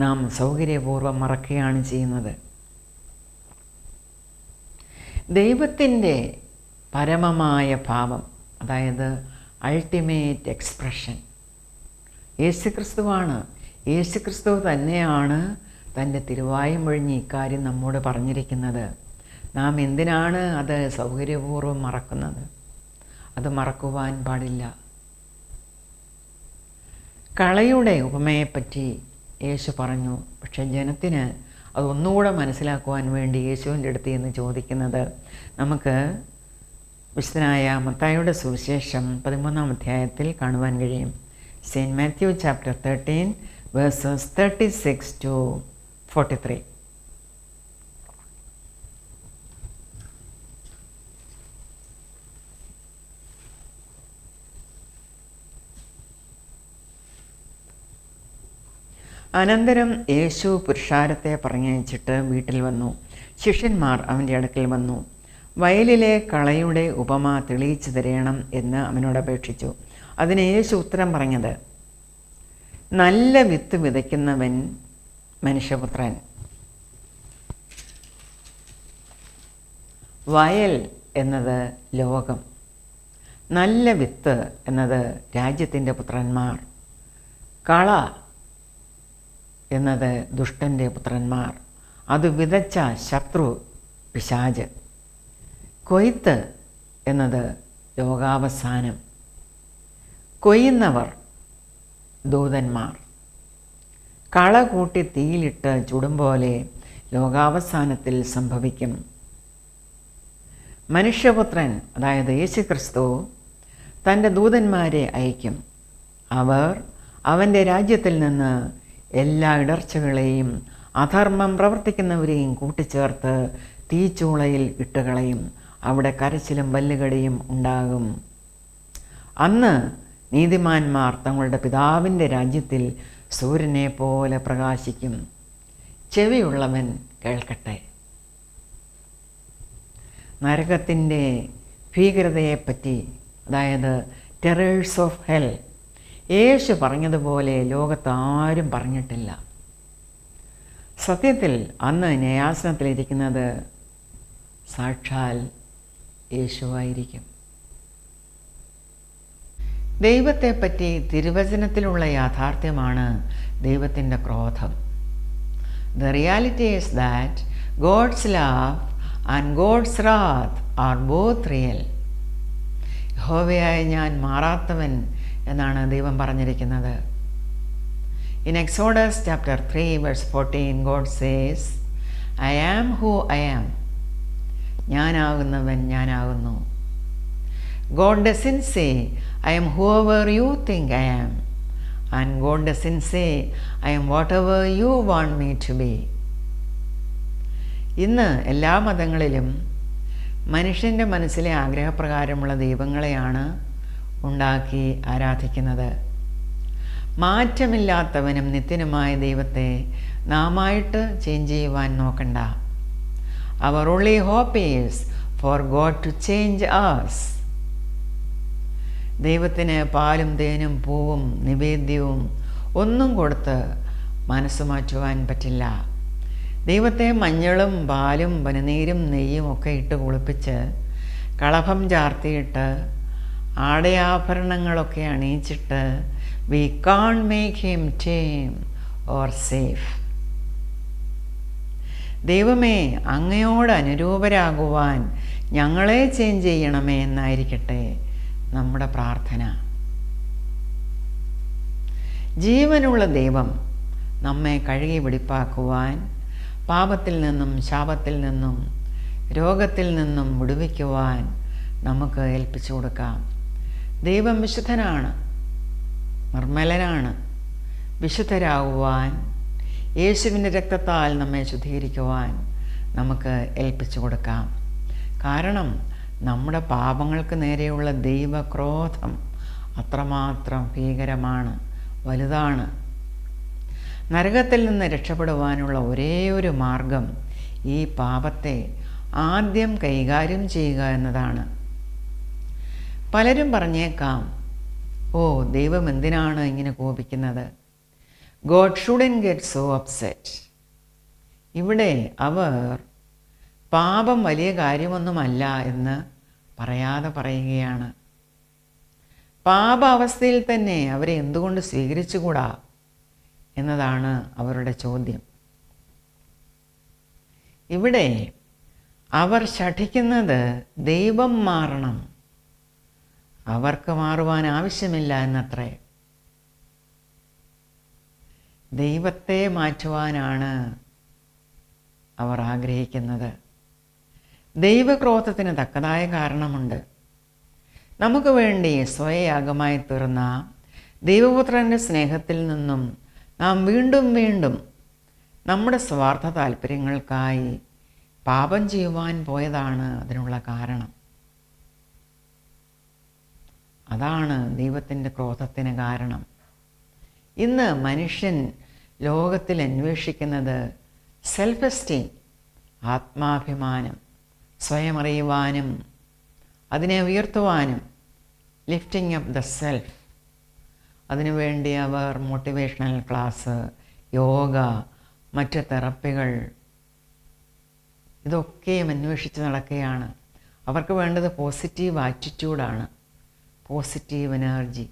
നാം സൗകര്യപൂർവ്വം മറക്കുകയാണ് ചെയ്യുന്നത്. ദൈവത്തിൻ്റെ പരമമായ ഭാവം, അതായത് അൾട്ടിമേറ്റ് എക്സ്പ്രഷൻ യേശുക്രിസ്തുവാണ്. യേശുക്രിസ്തു തന്നെയാണ് തൻ്റെ തിരുവായും ഒഴിഞ്ഞ് ഇക്കാര്യം നമ്മോട് പറഞ്ഞിരിക്കുന്നത്. നാം എന്തിനാണ് അത് സൗകര്യപൂർവ്വം മറക്കുന്നത്? അത് മറക്കുവാൻ പാടില്ല. കളയുടെ ഉപമയെപ്പറ്റി യേശു പറഞ്ഞു. പക്ഷേ ജനത്തിന് അതൊന്നുകൂടെ മനസ്സിലാക്കുവാൻ വേണ്ടി യേശുവിൻ്റെ അടുത്ത് എന്ന് ചോദിക്കുന്നത് നമുക്ക് വിശുദ്ധനായ മത്തായിയുടെ സുവിശേഷം 13-ാം അധ്യായത്തിൽ കാണുവാൻ കഴിയും. Saint Matthew chapter 13 versus 36 to 43. അനന്തരം യേശു പുരുഷാരത്തെ പറഞ്ഞയച്ചിട്ട് വീട്ടിൽ വന്നു. ശിഷ്യന്മാർ അവൻ്റെ അടുക്കൽ വന്നു. വയലിലെ കളയുടെ ഉപമ തെളിയിച്ചു തരയണം എന്ന് അവനോട് അപേക്ഷിച്ചു. അതിന് യേശു ഉത്തരം പറഞ്ഞത്, നല്ല വിത്ത് വിതയ്ക്കുന്നവൻ മനുഷ്യപുത്രൻ. വയൽ എന്നത് ലോകം, നല്ല വിത്ത് എന്നത് രാജ്യത്തിൻ്റെ പുത്രന്മാർ, കള എന്നത് ദുഷ്ടൻ്റെ പുത്രന്മാർ, അത് വിതച്ച ശത്രു പിശാച്. കൊയ്ത്ത് എന്നത് ലോകാവസാനം, കൊയ്യുന്നവർ ദൂതന്മാർ. കള കൂട്ടി തീയിലിട്ട് ചുടും പോലെ ലോകാവസാനത്തിൽ സംഭവിക്കും. മനുഷ്യപുത്രൻ, അതായത് യേശുക്രിസ്തു, തൻ്റെ ദൂതന്മാരെ അയക്കും. അവർ അവൻ്റെ രാജ്യത്തിൽ നിന്ന് എല്ലാ ഇടർച്ചകളെയും അധർമ്മം പ്രവർത്തിക്കുന്നവരെയും കൂട്ടിച്ചേർത്ത് തീച്ചൂളയിൽ ഇട്ടുകളയും. അവിടെ കരച്ചിലും പല്ലുകടിയും ഉണ്ടാകും. അന്ന് നീതിമാന്മാർ തങ്ങളുടെ പിതാവിൻ്റെ രാജ്യത്തിൽ സൂര്യനെ പോലെ പ്രകാശിക്കും. ചെവിയുള്ളവൻ കേൾക്കട്ടെ. നരകത്തിൻ്റെ ഭീകരതയെപ്പറ്റി, അതായത് ടെറേഴ്സ് ഓഫ് ഹെൽ, യേശു പറഞ്ഞതുപോലെ ലോകത്ത് ആരും പറഞ്ഞിട്ടില്ല. സത്യത്തിൽ അന്ന് ന്യായാസനത്തിലിരിക്കുന്നത് സാക്ഷാൽ യേശുവായിരിക്കും. ദൈവത്തെപ്പറ്റി തിരുവചനത്തിലുള്ള യാഥാർത്ഥ്യമാണ് ദൈവത്തിൻ്റെ ക്രോധം. The reality is that God's love and God's wrath are both real. യഹോവയായ ഞാൻ മാറാത്തവൻ എന്നാണ് ദൈവം പറഞ്ഞിരിക്കുന്നത്. In Exodus chapter 3 verse 14, God says, I am who I am. ഞാനാകുന്നവൻ ഞാനാകുന്നു. God doesn't say, I am whoever you think I am. And God doesn't say, I am whatever you want me to be. ഇന്ന് എല്ലാ മതങ്ങളിലും മനുഷ്യൻ്റെ മനസ്സിലെ ആഗ്രഹപ്രകാരമുള്ള ദൈവങ്ങളെയാണ് ഉണ്ടാക്കി ആരാധിക്കുന്നത്. മാറ്റമില്ലാത്തവനും നിത്യനുമായ ദൈവത്തെ നാമായിട്ട് change ചെയ്യുവാൻ നോക്കണ്ട. Our only hope is for God to change us. ദൈവത്തിന് പാലും തേനും പൂവും നിവേദ്യവും ഒന്നും കൊടുത്ത് മനസ്സ് മാറ്റുവാൻ പറ്റില്ല. ദൈവത്തെ മഞ്ഞളും പാലും പനിനീരും നെയ്യും ഒക്കെ ഇട്ട് കുളിപ്പിച്ച് കളഭം ചാർത്തിയിട്ട് ആടയാഭരണങ്ങളൊക്കെ അണിയിച്ചിട്ട് we can't make him tame or safe. ദൈവമേ, അങ്ങയോട് അനുരൂപരാകുവാൻ ഞങ്ങളെ ചേഞ്ച് ചെയ്യണമേ എന്നായിരിക്കട്ടെ നമ്മുടെ പ്രാർത്ഥന. ജീവനുള്ള ദൈവം നമ്മെ കഴുകി വെടിപ്പാക്കുവാൻ, പാപത്തിൽ നിന്നും ശാപത്തിൽ നിന്നും രോഗത്തിൽ നിന്നും വിടുവിക്കുവാൻ നമുക്ക് ഏൽപ്പിച്ചു കൊടുക്കാം. ദൈവം വിശുദ്ധനാണ്, നിർമ്മലനാണ്. വിശുദ്ധരാകുവാൻ, യേശുവിൻ്റെ രക്തത്താൽ നമ്മെ ശുദ്ധീകരിക്കുവാൻ നമുക്ക് ഏൽപ്പിച്ചു കൊടുക്കാം. കാരണം നമ്മുടെ പാപങ്ങൾക്ക് നേരെയുള്ള ദൈവക്രോധം അത്രമാത്രം ഭീകരമാണ്, വലുതാണ്. നരകത്തിൽ നിന്ന് രക്ഷപ്പെടുവാനുള്ള ഒരേ ഒരു മാർഗം ഈ പാപത്തെ ആദ്യം കൈകാര്യം ചെയ്യുക എന്നതാണ്. പലരും പറഞ്ഞേക്കാം, ഓ, ദൈവം എന്തിനാണ് ഇങ്ങനെ കോപിക്കുന്നത്? God shouldn't get so upset. ഇവിടെ അവർ പാപം വലിയ കാര്യമൊന്നുമല്ല എന്ന് പറയാതെ പറയുകയാണ്. പാപാവസ്ഥയിൽ തന്നെ അവരെ എന്തുകൊണ്ട് സ്വീകരിച്ചുകൂടാ എന്നതാണ് അവരുടെ ചോദ്യം. ഇവിടെ അവർ ശഠിക്കുന്നത് ദൈവം മാറണം, അവർക്ക് മാറുവാൻ ആവശ്യമില്ല എന്നത്രേ. ദൈവത്തെ മാറ്റുവാനാണ് അവർ ആഗ്രഹിക്കുന്നത്. ദൈവക്രോധത്തിന് തക്കതായ കാരണമുണ്ട്. നമുക്ക് വേണ്ടി സ്വയയാഗമായി തീർന്ന ദൈവപുത്രൻ്റെ സ്നേഹത്തിൽ നിന്നും നാം വീണ്ടും വീണ്ടും നമ്മുടെ സ്വാർത്ഥ താല്പര്യങ്ങൾക്കായി പാപം ചെയ്യുവാൻ പോയതാണ് അതിനുള്ള കാരണം. അതാണ് ദൈവത്തിൻ്റെ ക്രോധത്തിന് കാരണം. ഇന്ന് മനുഷ്യൻ ലോകത്തിൽ അന്വേഷിക്കുന്നത് സെൽഫ് എസ്റ്റീം, ആത്മാഭിമാനം, സ്വയം അറിയുവാനും അതിനെ ഉയർത്തുവാനും, ലിഫ്റ്റിംഗ് അപ്പ് ദ സെൽഫ്. അതിനുവേണ്ടി അവർ മോട്ടിവേഷണൽ ക്ലാസ്, യോഗ, മറ്റ് തെറപ്പികൾ ഇതൊക്കെയും അന്വേഷിച്ച് നടക്കുകയാണ്. അവർക്ക് വേണ്ടത് പോസിറ്റീവ് ആറ്റിറ്റ്യൂഡാണ്, പോസിറ്റീവ് എനർജി.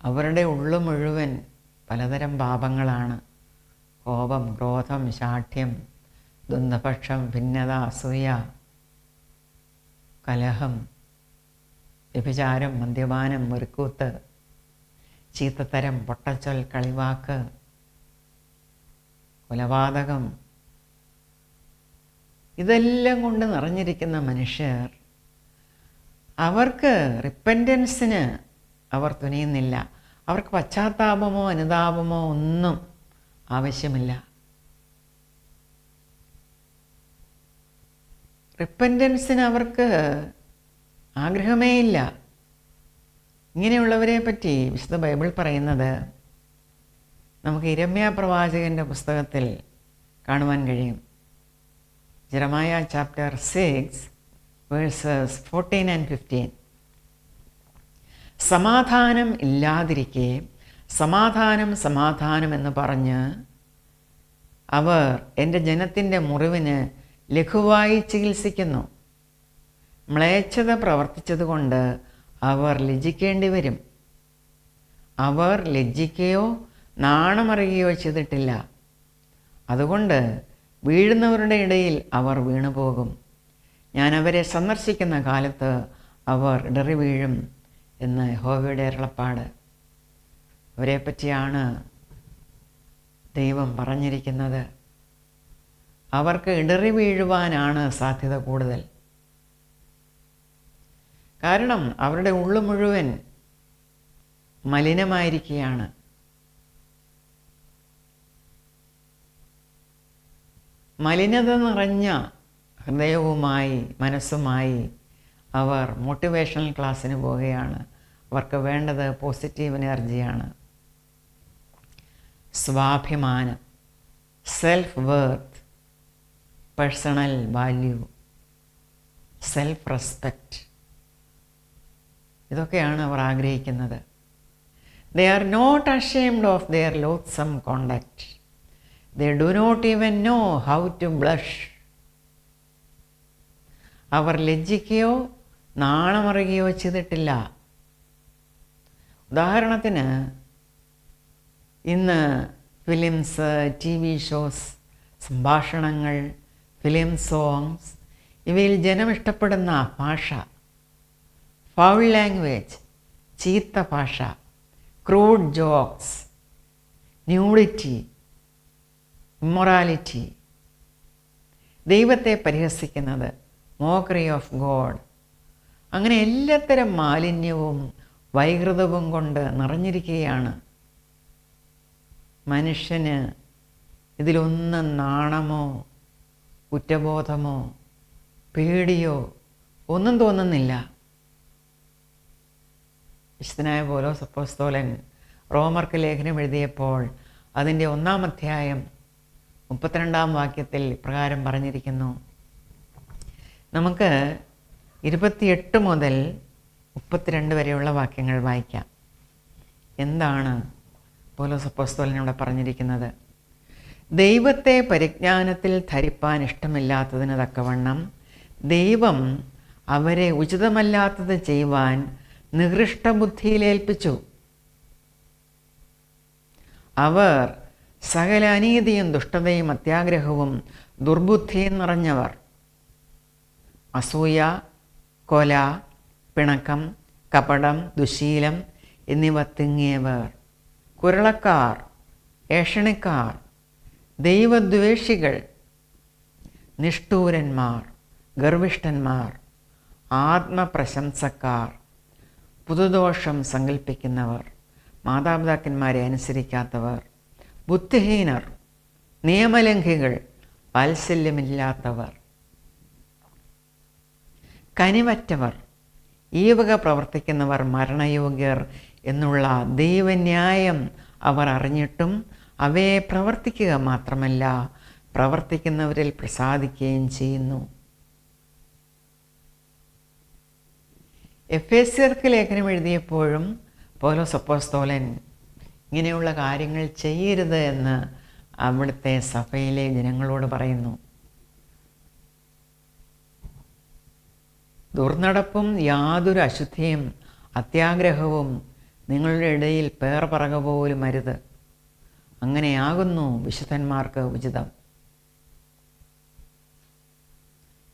അവരുടെ ഉള്ളു മുഴുവൻ പലതരം പാപങ്ങളാണ്. കോപം, ക്രോധം, ശാഠ്യം, ദ്വന്ദ്വപക്ഷം, ഭിന്നത, അസൂയ, കലഹം, വ്യഭിചാരം, മദ്യപാനം, മുറുക്കൂത്ത്, ചീത്തത്തരം, പൊട്ടച്ചൊൽ, കളിവാക്ക്, കൊലപാതകം, ഇതെല്ലാം കൊണ്ട് നിറഞ്ഞിരിക്കുന്ന മനുഷ്യർ, അവർക്ക് റിപ്പൻറ്റൻസിന് അവർ തുനിയുന്നില്ല. അവർക്ക് പശ്ചാത്താപമോ അനുതാപമോ ഒന്നും ആവശ്യമില്ല. റിപ്പൻറ്റൻസിന് അവർക്ക് ആഗ്രഹമേ ഇല്ല. ഇങ്ങനെയുള്ളവരെ പറ്റി വിശുദ്ധ ബൈബിൾ പറയുന്നത് നമുക്ക് യിരെമ്യാ പ്രവാചകൻ്റെ പുസ്തകത്തിൽ കാണുവാൻ കഴിയും. ജെറമായ ചാപ്റ്റർ 6 വേഴ്സസ് 14 and 15. സമാധാനം ഇല്ലാതിരിക്കെ സമാധാനം സമാധാനം എന്ന് പറഞ്ഞ് അവർ എൻ്റെ ജനത്തിൻ്റെ മുറിവിന് ലഘുവായി ചികിത്സിക്കുന്നു. മ്ലേച്ഛത പ്രവർത്തിച്ചതുകൊണ്ട് അവർ ലജ്ജിക്കേണ്ടി വരും. അവർ ലജ്ജിക്കുകയോ നാണമറിയുകയോ ചെയ്തിട്ടില്ല. അതുകൊണ്ട് വീഴുന്നവരുടെ ഇടയിൽ അവർ വീണുപോകും. ഞാൻ അവരെ സന്ദർശിക്കുന്ന കാലത്ത് അവർ ഇടറി വീഴും എന്ന് യഹോവയുടെ അരുളപ്പാട്. അവരെ പറ്റിയാണ് ദൈവം പറഞ്ഞിരിക്കുന്നത്. അവർക്ക് ഇടറി വീഴുവാനാണ് സാധ്യത കൂടുതൽ. കാരണം അവരുടെ ഉള്ളു മുഴുവൻ മലിനമായിരിക്കുകയാണ്. മലിനത നിറഞ്ഞ ഹൃദയവുമായി മനസ്സുമായി അവർ മോട്ടിവേഷണൽ ക്ലാസ്സിന് പോവുകയാണ്. അവർക്ക് വേണ്ടത് പോസിറ്റീവ് എനർജിയാണ്. സ്വാഭിമാനം, self worth, personal value, self respect, ഇതൊക്കെയാണ് അവർ ആഗ്രഹിക്കുന്നത്. They are not ashamed of their loathsome conduct. They do not even know how to blush. അവർ ലജ്ജിക്കുകയോ നാണമറിയുകയോ ചെയ്തിട്ടില്ല. ഉദാഹരണത്തിന് ഇന്ന് ഫിലിംസ്, TV ഷോസ്, സംഭാഷണങ്ങൾ, ഫിലിം സോങ്സ്, ഇവയിൽ ജനം ഇഷ്ടപ്പെടുന്ന ഭാഷ, ഫൗൾ ലാംഗ്വേജ്, ചീത്ത ഭാഷ, ക്രൂഡ് ജോക്സ്, ന്യൂഡിറ്റി, ഇമ്മൊറാലിറ്റി, ദൈവത്തെ പരിഹസിക്കുന്നത്, മോക്കറി ഓഫ് ഗോഡ്, അങ്ങനെ എല്ലാത്തരം മാലിന്യവും വൈകൃതവും കൊണ്ട് നിറഞ്ഞിരിക്കുകയാണ്. മനുഷ്യന് ഇതിലൊന്നും നാണമോ കുറ്റബോധമോ പേടിയോ ഒന്നും തോന്നുന്നില്ല. വിശുദ്ധനായ പൗലോസ് അപ്പോസ്തലൻ റോമർക്ക് ലേഖനം എഴുതിയപ്പോൾ അതിൻ്റെ 1-ാം അധ്യായം 32-ാം വാക്യത്തിൽ പ്രകാരം പറഞ്ഞിരിക്കുന്നു. നമുക്ക് 28 മുതൽ 32 വരെയുള്ള വാക്യങ്ങൾ വായിക്കാം. എന്താണ് പൗലോസ് അപ്പോസ്തലനിവിടെ പറഞ്ഞിരിക്കുന്നത്? ദൈവത്തെ പരിജ്ഞാനത്തിൽ ധരിപ്പാൻ ഇഷ്ടമില്ലാത്തതിന് തക്കവണ്ണം ദൈവം അവരെ ഉചിതമല്ലാത്തത് ചെയ്യുവാൻ നികൃഷ്ടബുദ്ധിയിലേൽപ്പിച്ചു. അവർ സകല അനീതിയും ദുഷ്ടതയും അത്യാഗ്രഹവും ദുർബുദ്ധി നിറഞ്ഞവർ, അസൂയ, കൊല, പിണക്കം, കപടം, ദുശീലം എന്നിവ തിങ്ങിയവർ, കുരളക്കാർ, ഏഷണിക്കാർ, ദൈവദ്വേഷികൾ, നിഷ്ഠൂരന്മാർ, ഗർവിഷ്ഠന്മാർ, ആത്മപ്രശംസക്കാർ, പുതുദോഷം സങ്കല്പിക്കുന്നവർ, മാതാപിതാക്കന്മാരെ അനുസരിക്കാത്തവർ, ബുദ്ധിഹീനർ, നിയമലംഘികൾ, വാത്സല്യമില്ലാത്തവർ, കനിവറ്റവർ, ഈ വക പ്രവർത്തിക്കുന്നവർ മരണയോഗ്യർ എന്നുള്ള ദൈവന്യായം അവർ അറിഞ്ഞിട്ടും അവയെ പ്രവർത്തിക്കുക മാത്രമല്ല, പ്രവർത്തിക്കുന്നവരിൽ പ്രസാദിക്കുകയും ചെയ്യുന്നു. എഫേസ്യർക്ക് ലേഖനം എഴുതിയപ്പോഴും പൗലോസ് അപ്പോസ്തലൻ ഇങ്ങനെയുള്ള കാര്യങ്ങൾ ചെയ്യരുത് എന്ന് അവിടുത്തെ സഭയിലെ ജനങ്ങളോട് പറയുന്നു. ദുർനടപ്പും യാതൊരു അശുദ്ധിയും അത്യാഗ്രഹവും നിങ്ങളുടെ ഇടയിൽ പേർ പറക പോലും അരുത്. അങ്ങനെയാകുന്നു വിശുദ്ധന്മാർക്ക് ഉചിതം.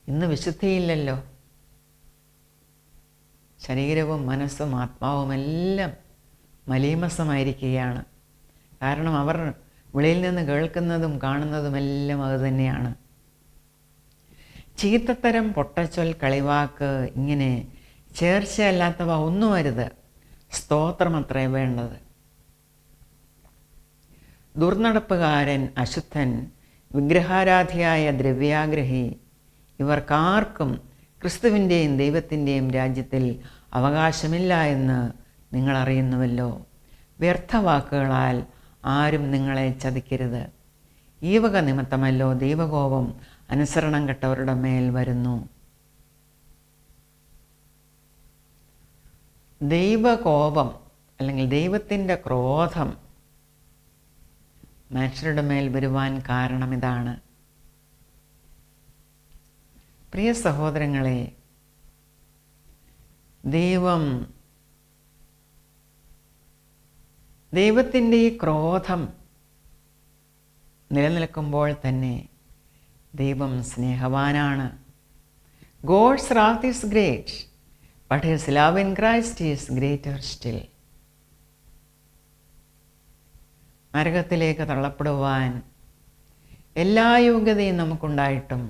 ഇന്ന് വിശുദ്ധിയില്ലല്ലോ. ശരീരവും മനസ്സും ആത്മാവുമെല്ലാം മലീമസമായിരിക്കുകയാണ്. കാരണം അവർ വെളിയിൽ നിന്ന് കേൾക്കുന്നതും കാണുന്നതുമെല്ലാം അതുതന്നെയാണ്. ചീത്തത്തരം, പൊട്ടച്ചൊൽ, കളിവാക്ക്, ഇങ്ങനെ ചേർച്ചയല്ലാത്തവ ഒന്നും അരുത്. സ്തോത്രമത്രേ വേണ്ടത്. ദുർനടപ്പുകാരൻ, അശുദ്ധൻ, വിഗ്രഹാരാധിയായ ദ്രവ്യാഗ്രഹി, ഇവർക്കാർക്കും ക്രിസ്തുവിൻ്റെയും ദൈവത്തിൻ്റെയും രാജ്യത്തിൽ അവകാശമില്ല എന്ന് നിങ്ങൾ അറിയുന്നുവല്ലോ. വ്യർത്ഥവാക്കുകളാൽ ആരും നിങ്ങളെ ചതിക്കരുത്. ഈ വക നിമിത്തമല്ലോ ദൈവകോപം അനുസരണം കെട്ടവരുടെ മേൽ വരുന്നു. ദൈവകോപം അല്ലെങ്കിൽ ദൈവത്തിൻ്റെ ക്രോധം മനുഷ്യരുടെ മേൽ വരുവാൻ കാരണം ഇതാണ്. പ്രിയ സഹോദരങ്ങളെ, ദൈവത്തിൻ്റെ ഈ ക്രോധം നിലനിൽക്കുമ്പോൾ തന്നെ ദൈവം സ്നേഹവാനാണ്. God's wrath is great, but his love in Christ is greater still. നരകത്തിലേക്ക് തള്ളപ്പെടുവാൻ എല്ലാ യോഗ്യതയും നമുക്കുണ്ടായിട്ടും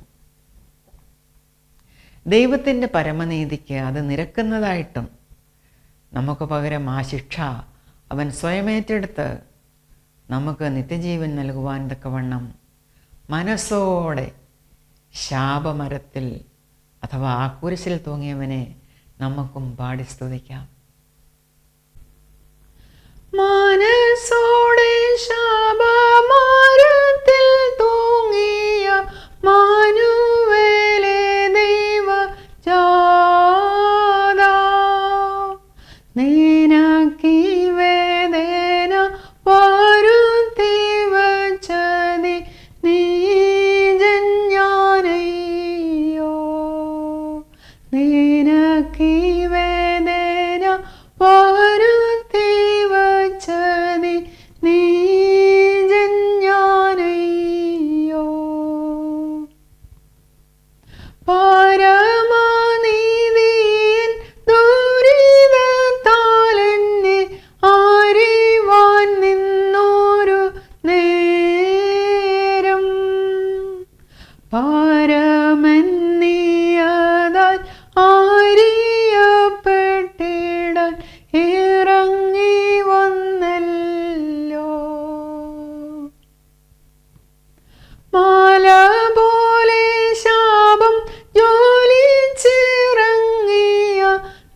ദൈവത്തിൻ്റെ പരമനീതിക്ക് അത് നിരക്കുന്നതായിട്ടും നമുക്ക് പകരം ആ ശിക്ഷ അവൻ സ്വയമേറ്റെടുത്ത് നമുക്ക് നിത്യജീവൻ നൽകുവാൻ തക്കവണ്ണം മനസ്സോടെ ശാപമരത്തിൽ അഥവാ ആ കുരിശിൽ തൂങ്ങിയവനെ നമുക്കും പാടി സ്തുതിക്കാം. മനസ്സോടെ ശാപമരത്തിൽ തൂങ്ങിയ മാനുവേലേ ദൈവ ജാതാ, നിനക്കീ വേദന വരുത്തി വച്ചതി നീജൻ ഞാനയ്യോ, നിനക്കീ വേദന വരുത്തി വച്ചതി നീജൻ ഞാനയ്യോ. പരമനീതിയിൻ ദുരിതത്താലെന്നെ അറിവാൻ നിന്നൊരു നേരം, പരമന്നിയതാൽ ആരിയപ്പെട്ടിടാൻ ഇറങ്ങി വന്നല്ലോ. മാല പോലെ ശാപം ജ്വലിച്ചിറങ്ങിയ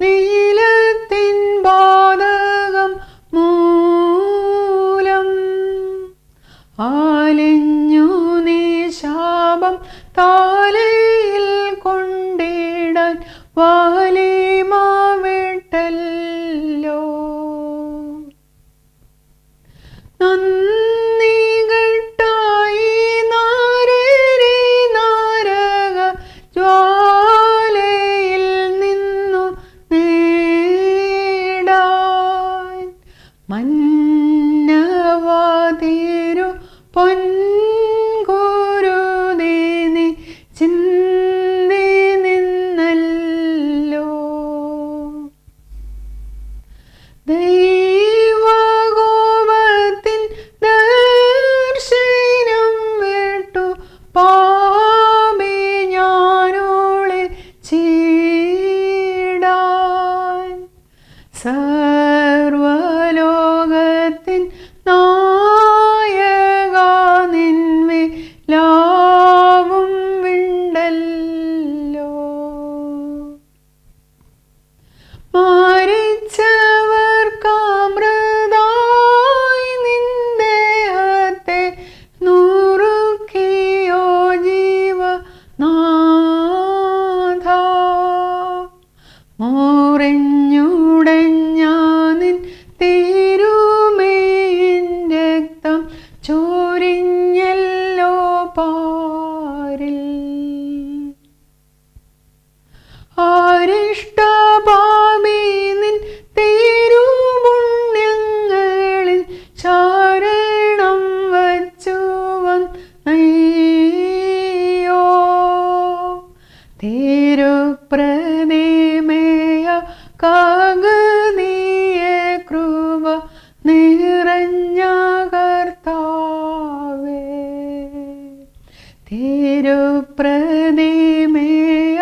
നീലത്തിൻ പാതകം മൂലം ആലിഞ്ഞു നീ ശാപം താലയിൽ കൊണ്ടിടാൻ വലിമ വിട്ടല്ലോ. നന്ദി കെട്ടായി നാരരി നാരക ജ്വാലയിൽ നിന്നു നേടാൻ മന്നവാതിരു പൊൻകുരുതേ തിരുപ്രതിമേയ കാകനീയെ കൃപ നിറഞ്ഞ കർത്താവേ. തിരുപ്രതിമേയ